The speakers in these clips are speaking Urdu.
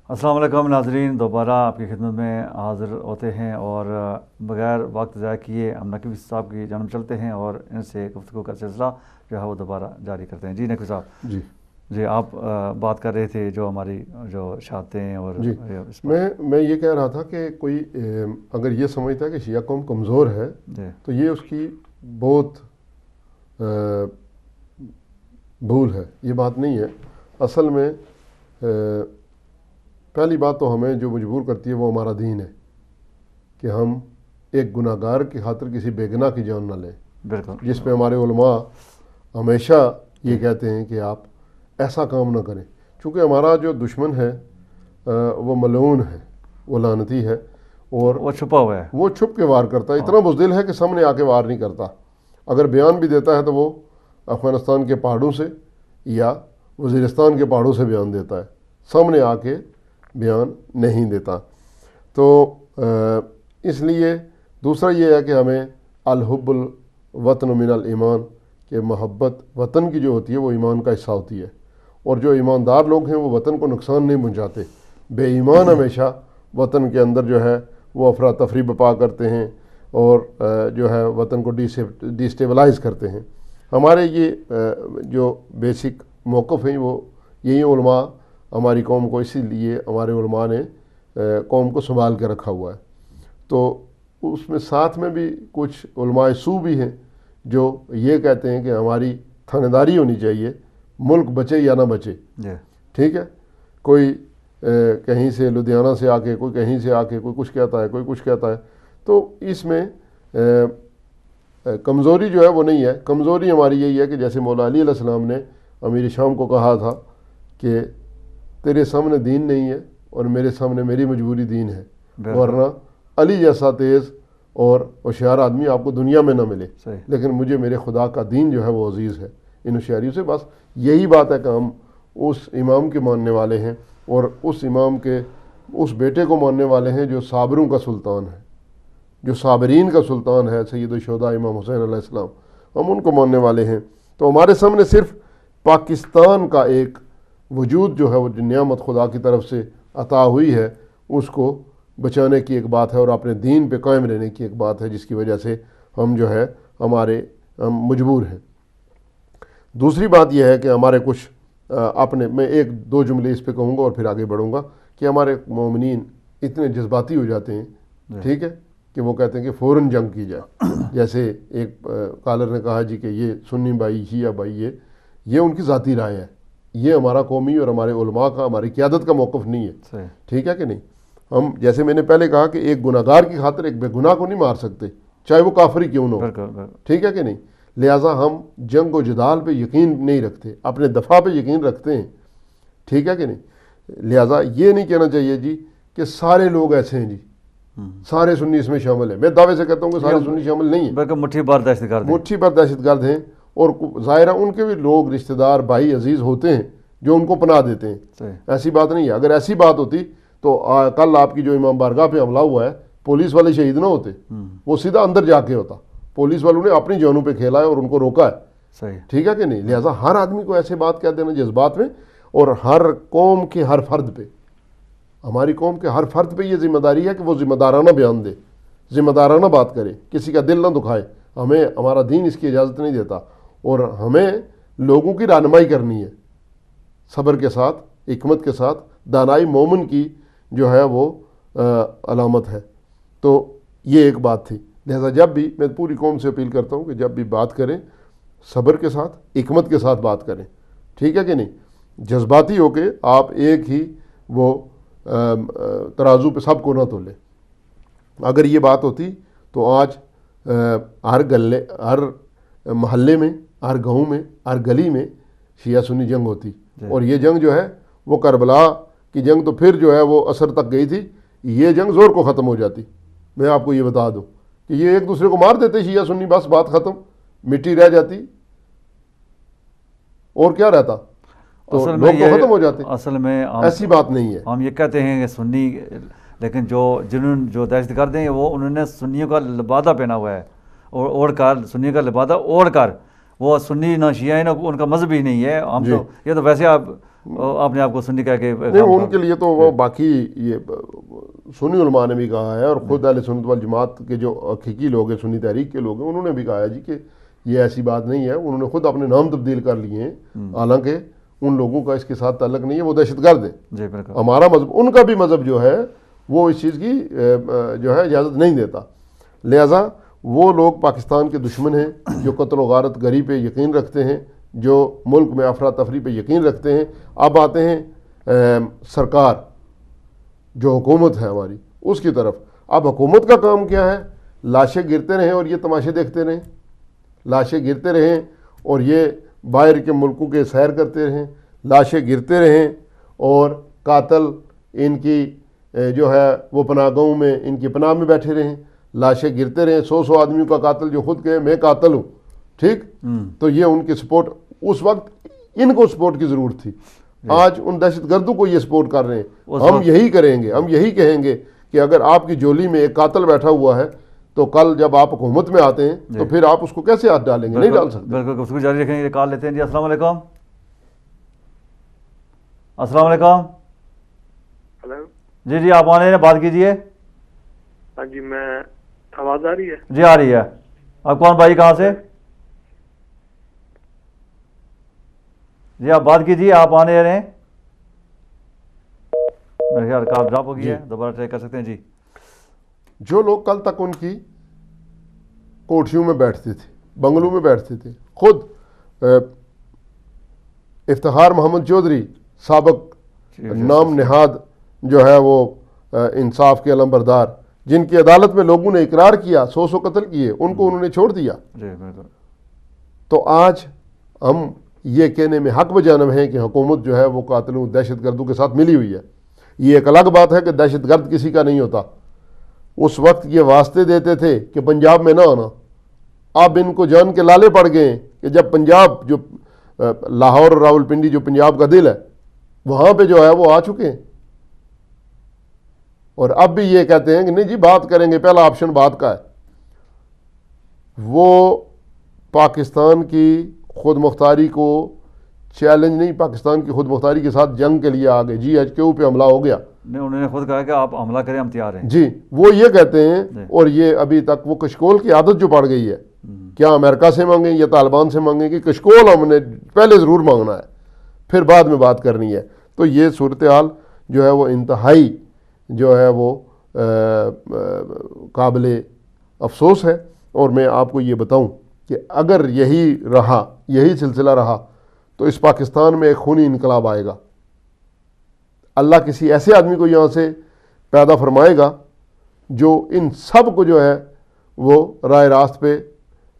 السلام علیکم ناظرین، دوبارہ آپ کی خدمت میں حاضر ہوتے ہیں اور بغیر وقت ضائع کیے ہم نقوی صاحب کی جانب چلتے ہیں اور ان سے گفتگو کا سلسلہ جو ہے وہ دوبارہ جاری کرتے ہیں۔ جی نقوی صاحب، جی آپ بات کر رہے تھے جو ہماری جو شہادتیں اور جی میں یہ کہہ رہا تھا کہ کوئی اگر یہ سمجھتا ہے کہ شیعہ قوم کمزور ہے تو یہ اس کی بہت بھول ہے، یہ بات نہیں ہے۔ اصل میں پہلی بات تو ہمیں جو مجبور کرتی ہے وہ ہمارا دین ہے کہ ہم ایک گناہ گار کی خاطر کسی بے گناہ کی جان نہ لیں، بالکل، جس پہ ہمارے علماء ہمیشہ یہ کہتے ہیں کہ آپ ایسا کام نہ کریں، چونکہ ہمارا جو دشمن ہے وہ ملعون ہے، وہ لعنتی ہے اور وہ چھپا ہوا ہے، وہ چھپ کے وار کرتا ہے، اتنا بزدل ہے کہ سامنے آ کے وار نہیں کرتا۔ اگر بیان بھی دیتا ہے تو وہ افغانستان کے پہاڑوں سے یا وزیرستان کے پہاڑوں سے بیان دیتا ہے، سامنے آ کے بیان نہیں دیتا۔ تو اس لیے دوسرا یہ ہے کہ ہمیں الحب الوطن من الایمان، کہ محبت وطن کی جو ہوتی ہے وہ ایمان کا حصہ ہوتی ہے، اور جو ایماندار لوگ ہیں وہ وطن کو نقصان نہیں پہنچاتے۔ بے ایمان ہمیشہ وطن کے اندر جو ہے وہ افراتفری بپا کرتے ہیں اور جو ہے وطن کو ڈیسٹیبلائز کرتے ہیں۔ ہمارے یہ جو بیسک موقف ہیں وہ یہی علماء ہماری قوم کو، اسی لیے ہمارے علماء نے قوم کو سنبھال کے رکھا ہوا ہے۔ تو اس میں ساتھ میں بھی کچھ علماء سو بھی ہیں جو یہ کہتے ہیں کہ ہماری تھانے داری ہونی چاہیے، ملک بچے یا نہ بچے، ٹھیک ہے۔ کوئی کہیں سے لدھیانہ سے آ کے، کوئی کہیں سے آ کے کوئی کچھ کہتا ہے، کوئی کچھ کہتا ہے، تو اس میں کمزوری جو ہے وہ نہیں ہے۔ کمزوری ہماری یہی ہے کہ جیسے مولا علی علیہ السلام نے امیر شام کو کہا تھا کہ تیرے سامنے دین نہیں ہے اور میرے سامنے میری مجبوری دین ہے، ورنہ علی جیسا تیز اور ہوشیار آدمی آپ کو دنیا میں نہ ملے، لیکن مجھے میرے خدا کا دین جو ہے وہ عزیز ہے۔ ان ہوشیاریوں سے بس یہی بات ہے کہ ہم اس امام کے ماننے والے ہیں اور اس امام کے اس بیٹے کو ماننے والے ہیں جو صابروں کا سلطان ہے، جو صابرین کا سلطان ہے، سید الشہداء امام حسین علیہ السلام، ہم ان کو ماننے والے ہیں۔ تو ہمارے سامنے صرف پاکستان کا ایک وجود جو ہے وہ نعمت خدا کی طرف سے عطا ہوئی ہے، اس کو بچانے کی ایک بات ہے اور اپنے دین پہ قائم رہنے کی ایک بات ہے، جس کی وجہ سے ہم جو ہے ہم مجبور ہیں۔ دوسری بات یہ ہے کہ ہمارے کچھ میں ایک دو جملے اس پہ کہوں گا اور پھر آگے بڑھوں گا کہ ہمارے مومنین اتنے جذباتی ہو جاتے ہیں، ٹھیک ہے، کہ وہ کہتے ہیں کہ فوراً جنگ کی جائے۔ جیسے ایک کالر نے کہا جی کہ یہ سنی بھائی، شیعہ بھائی، یہ ان کی ذاتی رائے ہے، یہ ہمارا قومی اور ہمارے علماء کا، ہماری قیادت کا موقف نہیں ہے، ٹھیک ہے کہ نہیں۔ ہم جیسے میں نے پہلے کہا کہ ایک گناہ گار کی خاطر ایک بے گناہ کو نہیں مار سکتے، چاہے وہ کافر ہی کیوں نہ ہو، ٹھیک ہے کہ نہیں۔ لہٰذا ہم جنگ و جدال پہ یقین نہیں رکھتے، اپنے دفاع پہ یقین رکھتے ہیں، ٹھیک ہے کہ نہیں۔ لہٰذا یہ نہیں کہنا چاہیے جی کہ سارے لوگ ایسے ہیں، جی سارے سنی اس میں شامل ہیں۔ میں دعوے سے کہتا ہوں کہ سارے سنی شامل نہیں ہیں، بلکہ مٹھی بھر دہشت گرد، مٹھی بھر دہشت گرد ہیں، اور ظاہرہ ان کے بھی لوگ رشتہ دار بھائی عزیز ہوتے ہیں جو ان کو پناہ دیتے ہیں، ایسی بات نہیں ہے۔ اگر ایسی بات ہوتی تو کل آپ کی جو امام بارگاہ پہ حملہ ہوا ہے، پولیس والے شہید نہ ہوتے، وہ سیدھا اندر جا کے ہوتا، پولیس والوں نے اپنی جانوں پہ کھیلا ہے اور ان کو روکا ہے، ٹھیک ہے کہ نہیں۔ لہٰذا ہر آدمی کو ایسے بات کہہ دینا جذبات میں، اور ہر قوم کے ہر فرد پہ، ہماری قوم کے ہر فرد پہ یہ ذمہ داری ہے کہ وہ ذمہ دارانہ بیان دے، ذمہ دارانہ بات کرے، کسی کا دل نہ دکھائے۔ ہمیں ہمارا دین اس کی اجازت نہیں دیتا، اور ہمیں لوگوں کی رہنمائی کرنی ہے صبر کے ساتھ، حکمت کے ساتھ۔ دانائی مومن کی جو ہے وہ علامت ہے۔ تو یہ ایک بات تھی۔ لہذا جب بھی میں پوری قوم سے اپیل کرتا ہوں کہ جب بھی بات کریں صبر کے ساتھ، حکمت کے ساتھ بات کریں، ٹھیک ہے کہ نہیں۔ جذباتی ہو کے آپ ایک ہی وہ ترازو پہ سب کو نہ تولیں۔ اگر یہ بات ہوتی تو آج ہر محلے میں، ہر گاؤں میں، ہر گلی میں شیعہ سنی جنگ ہوتی، اور یہ جنگ جو ہے وہ کربلا کی جنگ تو پھر جو ہے وہ اثر تک گئی تھی، یہ جنگ زور کو ختم ہو جاتی۔ میں آپ کو یہ بتا دوں کہ یہ ایک دوسرے کو مار دیتے شیعہ سنی، بس بات ختم، مٹی رہ جاتی، اور کیا رہتا، تو لوگ تو ختم ہو جاتے۔ اصل میں ایسی بات نہیں ہے۔ ہم یہ کہتے ہیں کہ سنی، لیکن جو دہشت گرد ہیں وہ انہوں نے سنیوں کا لبادہ پہنا ہوا ہے، اور اوڑھ کر، سنی کا لبادہ اوڑھ کر، وہ سنی نہ شیعہ نہ ان کا مذہب ہی نہیں ہے۔ ہم تو یہ تو ویسے آپ آپ نے آپ کو سنی کہہ کے نہیں، ان کے لیے تو وہ باقی یہ سنی علماء نے بھی کہا ہے، اور خود اہل سنت والجماعت کے جو حقیقی لوگ ہیں، سنی تحریک کے لوگ ہیں، انہوں نے بھی کہا ہے جی کہ یہ ایسی بات نہیں ہے. انہوں نے خود اپنے نام تبدیل کر لیے ہیں، حالانکہ ان لوگوں کا اس کے ساتھ تعلق نہیں ہے، وہ دہشت گرد ہیں. جی بالکل. ہمارا مذہب، ان کا بھی مذہب جو ہے وہ اس چیز کی جو ہے اجازت نہیں دیتا. لہذا وہ لوگ پاکستان کے دشمن ہیں جو قتل و غارت گری پہ یقین رکھتے ہیں، جو ملک میں افراتفری پہ یقین رکھتے ہیں. اب آتے ہیں سرکار جو حکومت ہے ہماری اس کی طرف. اب حکومت کا کام کیا ہے؟ لاشیں گرتے رہیں اور یہ تماشے دیکھتے رہیں، لاشیں گرتے رہیں اور یہ باہر کے ملکوں کے سیر کرتے رہیں، لاشیں گرتے رہیں اور قاتل ان کی جو ہے وہ پناہ گاہوں میں ان کی پناہ میں بیٹھے رہیں، لاشیں گرتے رہیں. 100 آدمیوں کا قاتل جو خود کہے میں قاتل ہوں، ٹھیک، تو یہ ان کی سپورٹ اس وقت ان کو سپورٹ کی ضرورت تھی. آج ان دہشت گردوں کو یہ سپورٹ کر رہے ہیں. ہم یہی کریں گے، ہم یہی کہیں گے کہ اگر آپ کی جولی میں ایک قاتل بیٹھا ہوا ہے تو کل جب آپ حکومت میں آتے ہیں تو پھر آپ اس کو کیسے ہاتھ ڈالیں گے؟ نہیں ڈال سکتے. بالکل. گفتگو جاری رکھیں گے. کال لیتے ہیں جی. السلام علیکم. السلام علیکم. ہلو. جی جی آپ آنے ہیں، بات کیجیے. ہاں جی، میں آواز آ رہی ہے؟ جی آ رہی ہے. آپ کون بھائی، کہاں سے؟ جی آپ بات کیجیے، آپ آنے رہے ہیں. میرے خیال کال ڈراپ ہو گئی ہے، دوبارہ ٹرائی کر سکتے ہیں. جی جو لوگ کل تک ان کی کوٹھیوں میں بیٹھتے تھے، بنگلوں میں بیٹھتے تھے، خود افتخار محمد چودھری سابق نام نہاد جو ہے وہ انصاف کے علمبردار، جن کی عدالت میں لوگوں نے اقرار کیا 100 قتل کیے، ان کو انہوں نے چھوڑ دیا. تو آج ہم یہ کہنے میں حق بجانب ہیں کہ حکومت جو ہے وہ قاتلوں دہشت گردوں کے ساتھ ملی ہوئی ہے. یہ ایک الگ بات ہے کہ دہشت گرد کسی کا نہیں ہوتا. اس وقت یہ واسطے دیتے تھے کہ پنجاب میں نہ آنا. اب ان کو جان کے لالے پڑ گئے ہیں کہ جب پنجاب جو لاہور اور راول پنڈی جو پنجاب کا دل ہے وہاں پہ جو ہے وہ آ چکے ہیں، اور اب بھی یہ کہتے ہیں کہ نہیں جی بات کریں گے. پہلا آپشن بات کا ہے. وہ پاکستان کی خود مختاری کو چیلنج نہیں، پاکستان کی خود مختاری کے ساتھ جنگ کے لیے آگے. جی ایچ کیو پہ حملہ ہو گیا، انہوں نے خود کہا کہ آپ حملہ کریں، ہم تیار ہیں. جی وہ یہ کہتے ہیں. اور یہ ابھی تک وہ کشکول کی عادت جو پڑ گئی ہے، کیا امریکہ سے مانگیں یا طالبان سے مانگیں کہ کشکول ہم نے پہلے ضرور مانگنا ہے، پھر بعد میں بات کرنی ہے. تو یہ صورتحال جو ہے وہ انتہائی جو ہے وہ قابل افسوس ہے. اور میں آپ کو یہ بتاؤں کہ اگر یہی سلسلہ رہا تو اس پاکستان میں ایک خونی انقلاب آئے گا. اللہ کسی ایسے آدمی کو یہاں سے پیدا فرمائے گا جو ان سب کو جو ہے وہ راہ راست پہ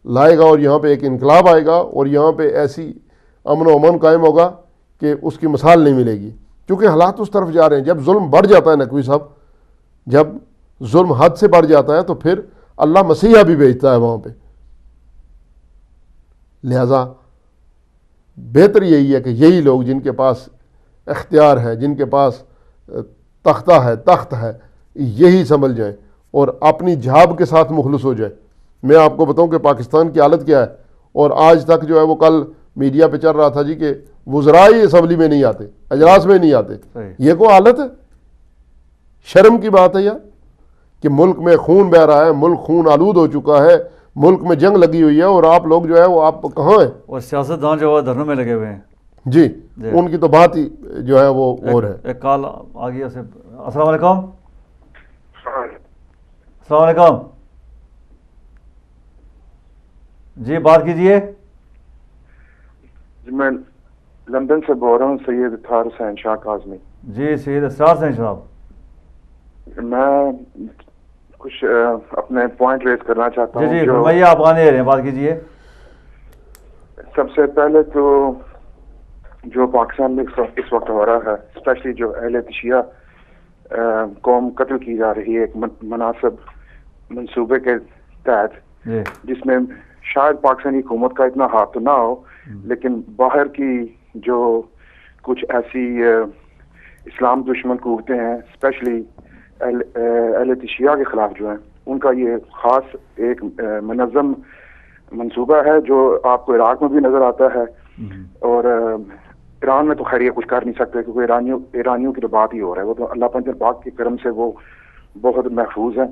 لائے گا، اور یہاں پہ ایک انقلاب آئے گا، اور یہاں پہ ایسی امن و امان قائم ہوگا کہ اس کی مثال نہیں ملے گی. کیونکہ حالات اس طرف جا رہے ہیں. جب ظلم بڑھ جاتا ہے نقوی صاحب، جب ظلم حد سے بڑھ جاتا ہے تو پھر اللہ مسیحا بھی بھیجتا ہے وہاں پہ. لہذا بہتر یہی ہے کہ یہی لوگ جن کے پاس اختیار ہے، جن کے پاس تخت ہے، یہی سنبھل جائیں اور اپنی جھاب کے ساتھ مخلص ہو جائیں. میں آپ کو بتاؤں کہ پاکستان کی حالت کیا ہے، اور آج تک جو ہے وہ کل میڈیا پہ چل رہا تھا جی کہ وزراء ہی اسمبلی میں نہیں آتے، اجلاس میں نہیں آتے. یہ کوئی حالت ہے؟ شرم کی بات ہے یار کہ ملک میں خون بہہ رہا ہے، ملک خون آلود ہو چکا ہے، ملک میں جنگ لگی ہوئی ہے، اور آپ لوگ جو ہے وہ آپ کہاں ہیں؟ اور سیاستدان جو ہے دھرنوں میں لگے ہوئے ہیں. جی ان کی تو بات ہی جو ہے وہ اور ہے. ایک کال آ گئی اسے. السلام علیکم. السلام علیکم. جی بات کیجیے. جی میں لندن سے بول رہا ہوں، سید اطہار حسین شاہ کاظمی. جی سید اسرار حسین صاحب، میں کچھ اپنے پوائنٹ ریز کرنا چاہتا ہوں. جی فرمائیے، آپ آنے رہے ہیں، بات کیجیے. سب سے پہلے تو جو پاکستان میں اس وقت ہو رہا ہے، اسپیشلی جو اہل شیعہ قوم قتل کی جا رہی ہے ایک مناسب منصوبے کے تحت، جس میں شاید پاکستانی حکومت کا اتنا ہاتھ تو نہ ہو، لیکن باہر کی جو کچھ ایسی اسلام دشمن قوتیں ہیں، اسپیشلی اہل شیعہ کے خلاف جو ہیں، ان کا یہ خاص ایک منظم منصوبہ ہے جو آپ کو عراق میں بھی نظر آتا ہے، اور ایران میں تو خیر یہ کچھ کر نہیں سکتے کیونکہ ایرانیوں کی تو بات ہی ہو رہا ہے, وہ تو اللہ پاک کے کرم سے وہ بہت محفوظ ہیں.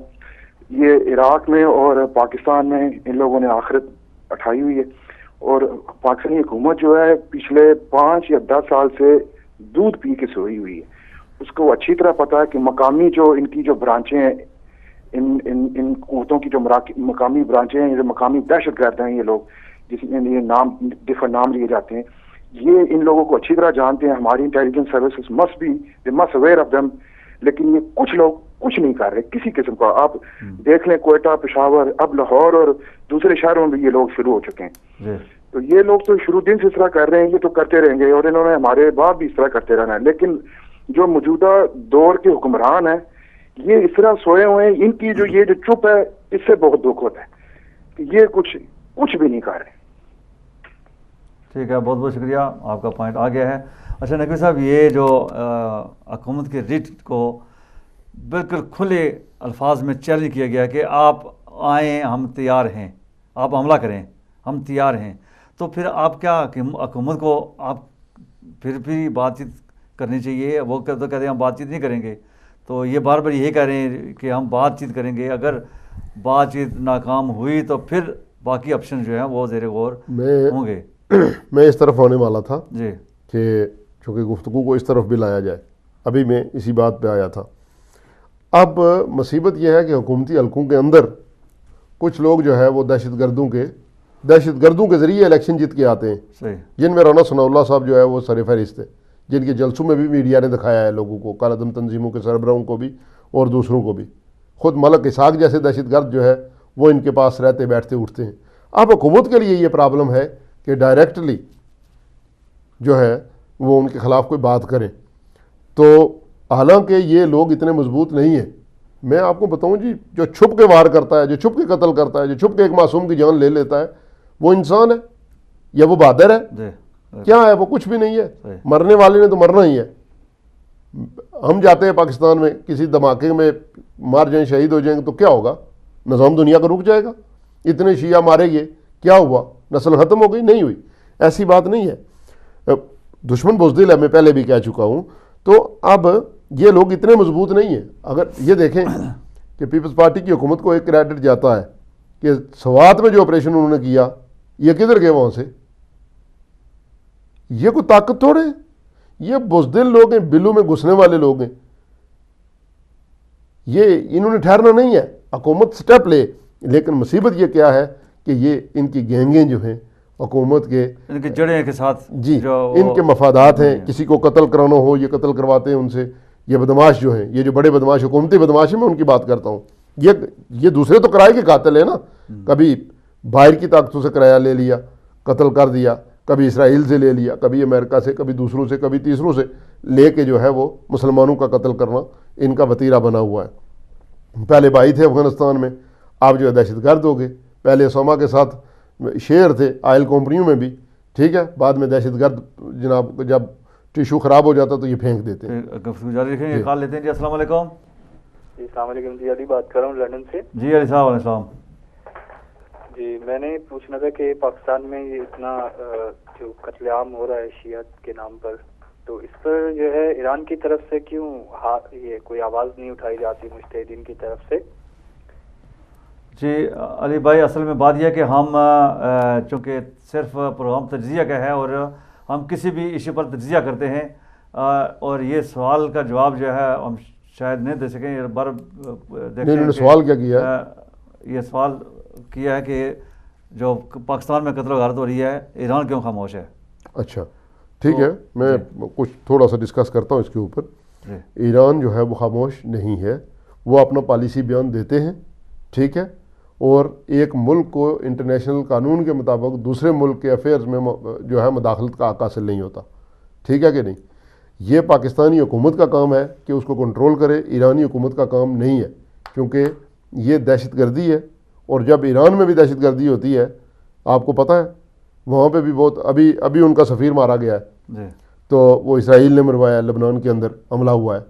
یہ عراق میں اور پاکستان میں ان لوگوں نے آخرت اٹھائی ہوئی ہے, اور پاکستانی حکومت جو ہے پچھلے 5 یا 10 سال سے دودھ پی کے سوئی ہوئی ہے. اس کو اچھی طرح پتا ہے کہ مقامی جو ان کی جو برانچیں ہیں, ان قوتوں کی جو مقامی برانچیں ہیں, جو مقامی دہشت گرد ہیں یہ لوگ, جس میں یہ ڈفرنٹ نام لیے جاتے ہیں, یہ ان لوگوں کو اچھی طرح جانتے ہیں. ہماری intelligence services must aware of them, لیکن یہ کچھ لوگ کچھ نہیں کر رہے کسی قسم کا. آپ دیکھ لیں کوئٹہ, پشاور, اب لاہور اور دوسرے شہروں میں بھی یہ لوگ شروع ہو چکے ہیں. تو یہ لوگ تو شروع دن سے اس طرح کر رہے ہیں, یہ تو کرتے رہیں گے, اور انہوں نے ہمارے بعد بھی اس طرح کرتے رہنا ہے. لیکن جو موجودہ دور کے حکمران ہیں یہ اس طرح سوئے ہوئے ہیں, ان کی جو یہ جو چپ ہے اس سے بہت دکھ ہوتا ہے کہ یہ کچھ بھی نہیں کر رہے. ٹھیک ہے, بہت بہت شکریہ, آپ کا پوائنٹ آ گیا ہے. اچھا نقوی صاحب, یہ جو حکومت کے ریٹ کو بالکل کھلے الفاظ میں چیلنج کیا گیا کہ آپ آئیں, ہم تیار ہیں, آپ حملہ کریں, ہم تیار ہیں, تو پھر آپ کیا کہ حکومت کو آپ پھر بات چیت کرنی چاہیے. وہ تو کہتے ہیں ہم بات چیت نہیں کریں گے, تو یہ بار بار یہی کہہ رہے ہیں کہ ہم بات چیت کریں گے. اگر بات چیت ناکام ہوئی تو پھر باقی آپشن جو ہیں وہ زیر غور ہوں گے. میں اس طرف ہونے والا تھا جی کہ چونکہ گفتگو کو اس طرف بھی لایا جائے, ابھی میں اسی بات پہ آیا تھا. اب مصیبت یہ ہے کہ حکومتی حلقوں کے اندر کچھ لوگ جو ہے وہ دہشت گردوں کے ذریعے الیکشن جیت کے آتے ہیں, صحیح, جن میں رانا ثناء اللہ صاحب جو ہے وہ سر فہرست ہے, جن کے جلسوں میں بھی میڈیا نے دکھایا ہے لوگوں کو, کالعدم تنظیموں کے سربراہوں کو بھی اور دوسروں کو بھی. خود ملک اسحاق جیسے دہشت گرد جو ہے وہ ان کے پاس رہتے بیٹھتے اٹھتے ہیں. اب حکومت کے لیے یہ پرابلم ہے کہ ڈائریکٹلی جو ہے وہ ان کے خلاف کوئی بات کریں, تو حالانکہ یہ لوگ اتنے مضبوط نہیں ہیں. میں آپ کو بتاؤں جی, جو چھپ کے وار کرتا ہے, جو چھپ کے قتل کرتا ہے, جو چھپ کے ایک معصوم کی جان لے لیتا ہے, وہ انسان ہے یا وہ بہادر ہے؟ کیا ہے وہ؟ کچھ بھی نہیں ہے. مرنے والے نے تو مرنا ہی ہے. ہم جاتے ہیں پاکستان میں کسی دھماکے میں مار جائیں, شہید ہو جائیں گے تو کیا ہوگا؟ نظام دنیا کا رک جائے گا. اتنے شیعہ مارے گئے, کیا ہوا؟ نسل ختم ہو گئی؟ نہیں ہوئی. ایسی بات نہیں ہے. دشمن بزدل ہے, میں پہلے بھی کہہ چکا ہوں. تو اب یہ لوگ اتنے مضبوط نہیں ہیں. اگر یہ دیکھیں کہ پیپلز پارٹی کی حکومت کو ایک کریڈٹ جاتا ہے کہ سوات میں جو آپریشن انہوں نے کیا, یہ کدھر گئے وہاں سے؟ یہ کوئی طاقت تھوڑے, یہ بزدل لوگ ہیں, بلو میں گھسنے والے لوگ ہیں. یہ انہوں نے ٹھہرنا نہیں ہے. حکومت سٹیپ لے, لیکن مصیبت یہ کیا ہے کہ یہ ان کی گینگیں جو ہیں حکومت کے, ان کی جڑیں کے ساتھ, جی ان کے مفادات ہیں. کسی کو قتل کرانا ہو یہ قتل کرواتے ہیں ان سے. یہ بدماش جو ہیں, یہ جو بڑے بدماش حکومتی بدماش ہیں, میں ان کی بات کرتا ہوں. یہ دوسرے تو کرائے کے قاتل ہیں نا. کبھی باہر کی طاقتوں سے کرایہ لے لیا, قتل کر دیا, کبھی اسرائیل سے لے لیا, کبھی امریکہ سے, کبھی دوسروں سے, کبھی تیسروں سے لے کے جو ہے وہ مسلمانوں کا قتل کرنا ان کا وتیرہ بنا ہوا ہے. پہلے بھائی تھے افغانستان میں, آپ جو ہے دہشت گرد ہو گئے. پہلے اسامہ کے ساتھ شیر تھے آئل کمپنیوں میں بھی, ٹھیک ہے, بعد میں دہشت گرد جناب جب ٹیشو خراب ہو جاتا تو یہ پھینک دیتے ہیں. جاری رکھیں گے, کال لیتے ہیں. جی السلام علیکم. جی السلام علیکم. جی علی بات کر رہا ہوں لندن سے. جی علی صاحب علیہ السلام. جی میں نے پوچھنا تھا کہ پاکستان میں یہ اتنا جو قتل عام ہو رہا ہے شیعت کے نام پر, تو اس پر جو ہے ایران کی طرف سے کیوں یہ کوئی آواز نہیں اٹھائی جاتی مجتہدین کی طرف سے؟ جی علی بھائی, اصل میں بات یہ ہے کہ ہم چونکہ صرف پروگرام تجزیہ کا ہے اور ہم کسی بھی ایشو پر تجزیہ کرتے ہیں, اور یہ سوال کا جواب جو ہے ہم شاید نہیں دے سکیں. یہ بار انہوں نے سوال کیا کیا ہے؟ یہ سوال کیا ہے کہ جو پاکستان میں قتل و غارت ہو رہی ہے, ایران کیوں خاموش ہے؟ اچھا ٹھیک ہے, میں کچھ تھوڑا سا ڈسکس کرتا ہوں اس کے اوپر. ایران جو ہے وہ خاموش نہیں ہے, وہ اپنا پالیسی بیان دیتے ہیں, ٹھیک ہے, اور ایک ملک کو انٹرنیشنل قانون کے مطابق دوسرے ملک کے افیئرز میں جو ہے مداخلت کا حق حاصل نہیں ہوتا, ٹھیک ہے کہ نہیں. یہ پاکستانی حکومت کا کام ہے کہ اس کو کنٹرول کرے, ایرانی حکومت کا کام نہیں ہے, کیونکہ یہ دہشت گردی ہے. اور جب ایران میں بھی دہشت گردی ہوتی ہے, آپ کو پتہ ہے وہاں پہ بھی بہت, ابھی ان کا سفیر مارا گیا ہے, تو وہ اسرائیل نے مروایا ہے, لبنان کے اندر حملہ ہوا ہے.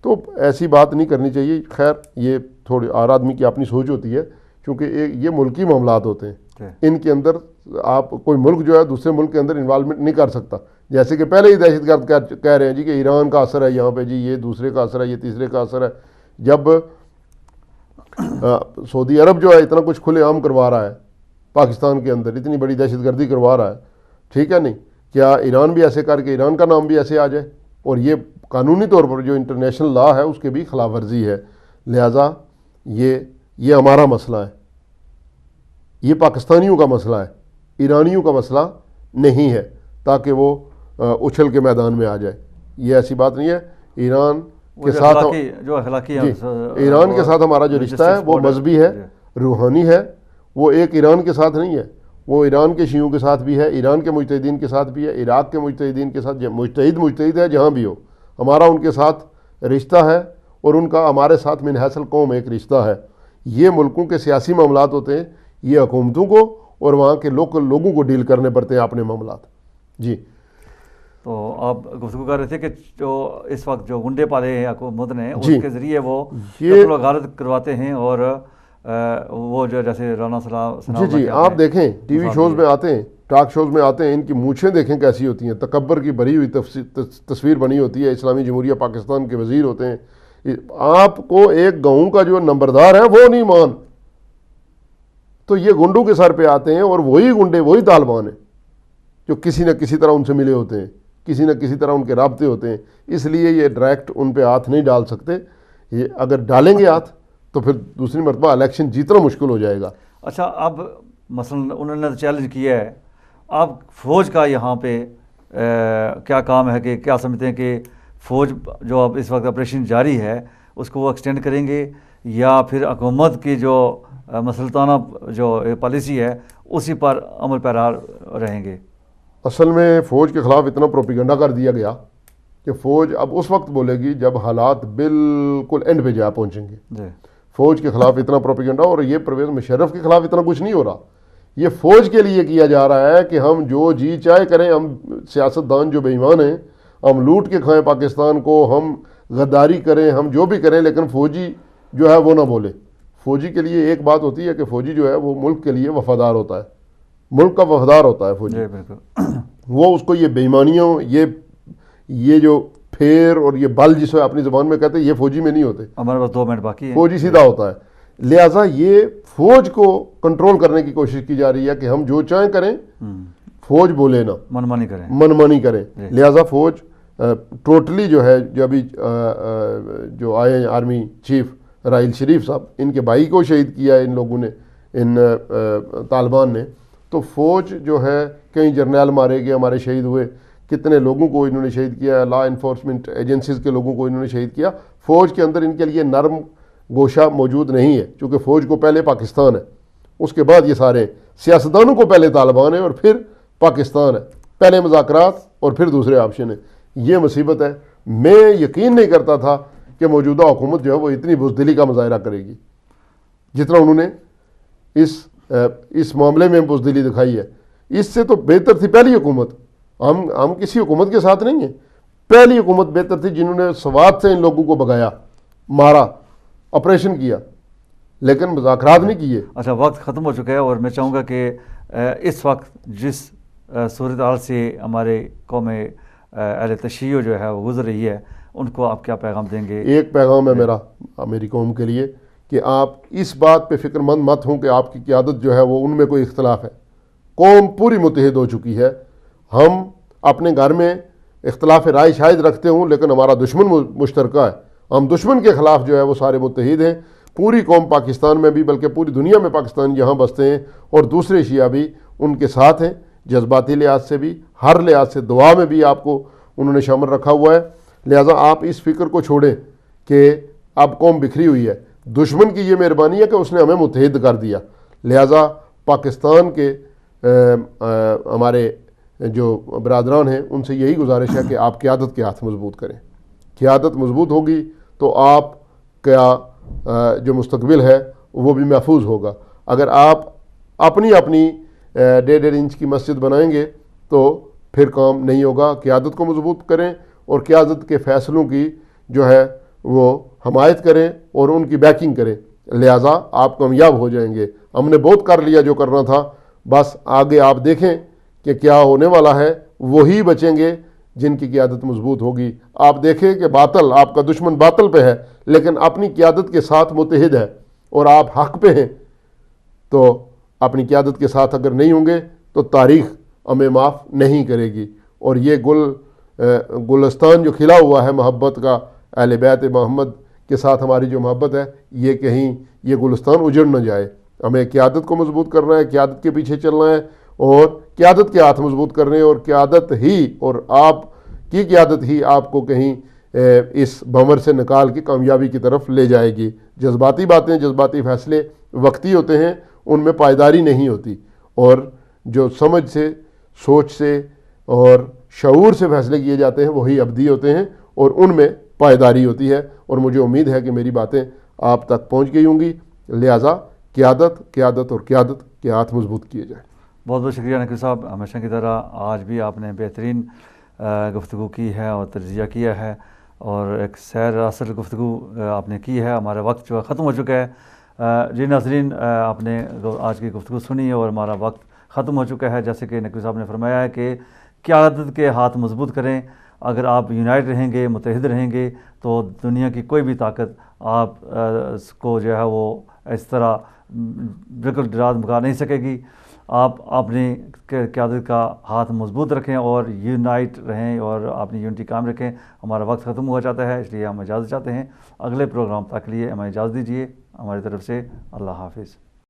تو ایسی بات نہیں کرنی چاہیے. خیر یہ تھوڑی ہر آدمی کی اپنی سوچ ہوتی ہے چونکہ یہ ملکی معاملات ہوتے ہیں، ان کے اندر آپ کوئی ملک جو ہے دوسرے ملک کے اندر انوالومنٹ نہیں کر سکتا. جیسے کہ پہلے ہی دہشت گرد کہہ رہے ہیں جی کہ ایران کا اثر ہے یہاں پہ، جی یہ دوسرے کا اثر ہے، یہ تیسرے کا اثر ہے. جب سعودی عرب جو ہے اتنا کچھ کھلے عام کروا رہا ہے پاکستان کے اندر، اتنی بڑی دہشت گردی کروا رہا ہے، ٹھیک ہے نہیں، کیا ایران بھی ایسے کر کے ایران کا نام بھی ایسے آ جائے؟ اور یہ قانونی طور پر جو انٹرنیشنل لا ہے اس کے بھی خلاف ورزی ہے. لہٰذا یہ ہمارا مسئلہ ہے، یہ پاکستانیوں کا مسئلہ ہے، ایرانیوں کا مسئلہ نہیں ہے، تاکہ وہ اچھل کے میدان میں آ جائے. یہ ایسی بات نہیں ہے. ایران کے ساتھ ایران کے ساتھ ہمارا جو رشتہ ہے وہ مذہبی ہے، روحانی ہے. وہ ایک ایران کے ساتھ نہیں ہے، وہ ایران کے شیعوں کے ساتھ بھی ہے، ایران کے مجتہدین کے ساتھ بھی ہے، عراق کے مجتہدین کے ساتھ. مجتہد ہے جہاں بھی ہو، ہمارا ان کے ساتھ رشتہ ہے، اور ان کا ہمارے ساتھ من حیث القوم ایک رشتہ ہے. یہ ملکوں کے سیاسی معاملات ہوتے ہیں، یہ حکومتوں کو اور وہاں کے لوکل لوگوں کو ڈیل کرنے پڑتے ہیں اپنے معاملات. جی تو آپ گفتگو کر رہے تھے کہ جو اس وقت جو گنڈے پالے ہیں حکومت نے، اس کے ذریعے وہ قتل و غارت کرواتے ہیں، اور وہ جو جیسے رانا ثناء جی آپ دیکھیں ٹی وی شوز میں آتے ہیں، ٹاک شوز میں آتے ہیں، ان کی مونچھیں دیکھیں کیسی ہوتی ہیں، تکبر کی بھری ہوئی تصویر بنی ہوتی ہے. اسلامی جمہوریہ پاکستان کے وزیر ہوتے ہیں. آپ کو ایک گاؤں کا جو نمبردار ہے وہ نہیں مان، تو یہ گنڈوں کے سر پہ آتے ہیں، اور وہی گنڈے وہی طالبان ہیں جو کسی نہ کسی طرح ان سے ملے ہوتے ہیں، کسی نہ کسی طرح ان کے رابطے ہوتے ہیں. اس لیے یہ ڈائریکٹ ان پہ ہاتھ نہیں ڈال سکتے. یہ اگر ڈالیں گے ہاتھ تو پھر دوسری مرتبہ الیکشن جیتنا مشکل ہو جائے گا. اچھا، اب مثلا انہوں نے چیلنج کیا ہے، اب فوج کا یہاں پہ کیا کام ہے، کہ کیا سمجھتے ہیں کہ فوج جو اب اس وقت آپریشن جاری ہے اس کو وہ ایکسٹینڈ کریں گے، یا پھر حکومت کی جو مسلطانہ جو پالیسی ہے اسی پر عمل پیرا رہیں گے؟ اصل میں فوج کے خلاف اتنا پروپیگنڈا کر دیا گیا کہ فوج اب اس وقت بولے گی جب حالات بالکل اینڈ پہ جا پہنچیں گے. فوج کے خلاف اتنا پروپیگنڈا، اور یہ پرویز مشرف کے خلاف اتنا کچھ نہیں ہو رہا. یہ فوج کے لیے کیا جا رہا ہے کہ ہم جو جی چاہے کریں، ہم سیاستدان جو بے ایمان ہیں، ہم لوٹ کے کھائیں پاکستان کو، ہم غداری کریں، ہم جو بھی کریں، لیکن فوجی جو ہے وہ نہ بولے. فوجی کے لیے ایک بات ہوتی ہے کہ فوجی جو ہے وہ ملک کے لیے وفادار ہوتا ہے، ملک کا وفادار ہوتا ہے فوجی. وہ اس کو یہ بے ایمانیوں، یہ جو پھیر اور یہ بل جسے اپنی زبان میں کہتے ہیں، یہ فوجی میں نہیں ہوتے. ہمارے پاس 2 منٹ باقی ہے. فوجی سیدھا ہوتا ہے. لہٰذا یہ فوج کو کنٹرول کرنے کی کوشش کی جا رہی ہے کہ ہم جو چاہیں کریں، فوج بولے نا، منمانی کریں. لہٰذا فوج ٹوٹلی جو ہے، جو ابھی جو آئے ہیں آرمی چیف راحیل شریف صاحب، ان کے بھائی کو شہید کیا ہے ان لوگوں نے، ان طالبان نے. تو فوج جو ہے، کئی جرنیل مارے گئے، ہمارے شہید ہوئے، کتنے لوگوں کو انہوں نے شہید کیا، لا انفورسمنٹ ایجنسیز کے لوگوں کو انہوں نے شہید کیا. فوج کے اندر ان کے لیے نرم گوشہ موجود نہیں ہے، چونکہ فوج کو پہلے پاکستان ہے، اس کے بعد یہ سارے سیاستدانوں کو پہلے طالبان ہے اور پھر پاکستان ہے، پہلے مذاکرات اور پھر دوسرے آپشن ہے. یہ مصیبت ہے. میں یقین نہیں کرتا تھا کہ موجودہ حکومت جو ہے وہ اتنی بزدلی کا مظاہرہ کرے گی جتنا انہوں نے اس معاملے میں بزدلی دکھائی ہے. اس سے تو بہتر تھی پہلی حکومت. ہم کسی حکومت کے ساتھ نہیں ہیں. پہلی حکومت بہتر تھی جنہوں نے سوات سے ان لوگوں کو بگایا، مارا، آپریشن کیا، لیکن مذاکرات نہیں کیے. اچھا، وقت ختم ہو چکا ہے، اور میں چاہوں گا کہ اس وقت جس صورتحال سے ہمارے قوم اہل تشیع جو ہے وہ گزر رہی ہے، ان کو آپ کیا پیغام دیں گے؟ ایک پیغام ہے میری قوم کے لیے کہ آپ اس بات پہ فکر مند مت ہوں کہ آپ کی قیادت جو ہے وہ ان میں کوئی اختلاف ہے. قوم پوری متحد ہو چکی ہے. ہم اپنے گھر میں اختلاف رائے شاید رکھتے ہوں، لیکن ہمارا دشمن مشترکہ ہے. ہم دشمن کے خلاف جو ہے وہ سارے متحد ہیں. پوری قوم پاکستان میں بھی، بلکہ پوری دنیا میں پاکستان جہاں بستے ہیں، اور دوسرے شیعہ بھی ان کے ساتھ ہیں، جذباتی لحاظ سے بھی، ہر لحاظ سے. دعا میں بھی آپ کو انہوں نے شامل رکھا ہوا ہے. لہٰذا آپ اس فکر کو چھوڑیں کہ اب قوم بکھری ہوئی ہے. دشمن کی یہ مہربانی ہے کہ اس نے ہمیں متحد کر دیا. لہٰذا پاکستان کے ہمارے جو برادران ہیں ان سے یہی گزارش ہے کہ آپ قیادت کے ہاتھ مضبوط کریں. قیادت مضبوط ہوگی تو آپ کا جو مستقبل ہے وہ بھی محفوظ ہوگا. اگر آپ اپنی 1.5 انچ کی مسجد بنائیں گے تو پھر کام نہیں ہوگا. قیادت کو مضبوط کریں اور قیادت کے فیصلوں کی جو ہے وہ حمایت کریں اور ان کی بیکنگ کریں. لہٰذا آپ کامیاب ہو جائیں گے. ہم نے بہت کر لیا جو کرنا تھا, بس آگے آپ دیکھیں کہ کیا ہونے والا ہے. وہی بچیں گے جن کی قیادت مضبوط ہوگی. آپ دیکھیں کہ باطل, آپ کا دشمن باطل پہ ہے لیکن اپنی قیادت کے ساتھ متحد ہے, اور آپ حق پہ ہیں. تو اپنی قیادت کے ساتھ اگر نہیں ہوں گے تو تاریخ ہمیں معاف نہیں کرے گی. اور یہ گلستان جو کھلا ہوا ہے محبت کا, اہل بیت محمد کے ساتھ ہماری جو محبت ہے, یہ کہیں یہ گلستان اجڑ نہ جائے. ہمیں قیادت کو مضبوط کرنا ہے, قیادت کے پیچھے چلنا ہے, اور قیادت کے ہاتھ مضبوط کرنے, اور قیادت ہی اور آپ کی قیادت ہی آپ کو کہیں اس بھنور سے نکال کے کامیابی کی طرف لے جائے گی. جذباتی باتیں, جذباتی فیصلے وقتی ہوتے ہیں, ان میں پائیداری نہیں ہوتی. اور جو سمجھ سے, سوچ سے اور شعور سے فیصلے کیے جاتے ہیں وہی ابدی ہوتے ہیں, اور ان میں پائیداری ہوتی ہے. اور مجھے امید ہے کہ میری باتیں آپ تک پہنچ گئی ہوں گی. لہٰذا قیادت اور قیادت کے ہاتھ مضبوط کیے جائیں. بہت بہت شکریہ نقوی صاحب. ہمیشہ کی طرح آج بھی آپ نے بہترین گفتگو کی ہے اور تجزیہ کیا ہے, اور ایک سیر اصل گفتگو آپ نے کی ہے. ہمارا وقت جو ہے ختم ہو چکا ہے. جی ناظرین, آپ نے آج کی گفتگو سنی اور ہمارا وقت ختم ہو چکا ہے. جیسے کہ نقوی صاحب نے فرمایا ہے کہ قیادت کے ہاتھ مضبوط کریں. اگر آپ یونائٹ رہیں گے, متحد رہیں گے, تو دنیا کی کوئی بھی طاقت آپ کو جو ہے وہ اس طرح بالکل ڈرا دھمکا نہیں سکے گی. آپ اپنی قیادت کا ہاتھ مضبوط رکھیں اور یونائٹ رہیں اور اپنی یونٹی قائم رکھیں. ہمارا وقت ختم ہو جاتا ہے, اس لیے ہم اجازت چاہتے ہیں. اگلے پروگرام تک لیے ہمیں اجازت دیجیے. ہماری طرف سے اللہ حافظ.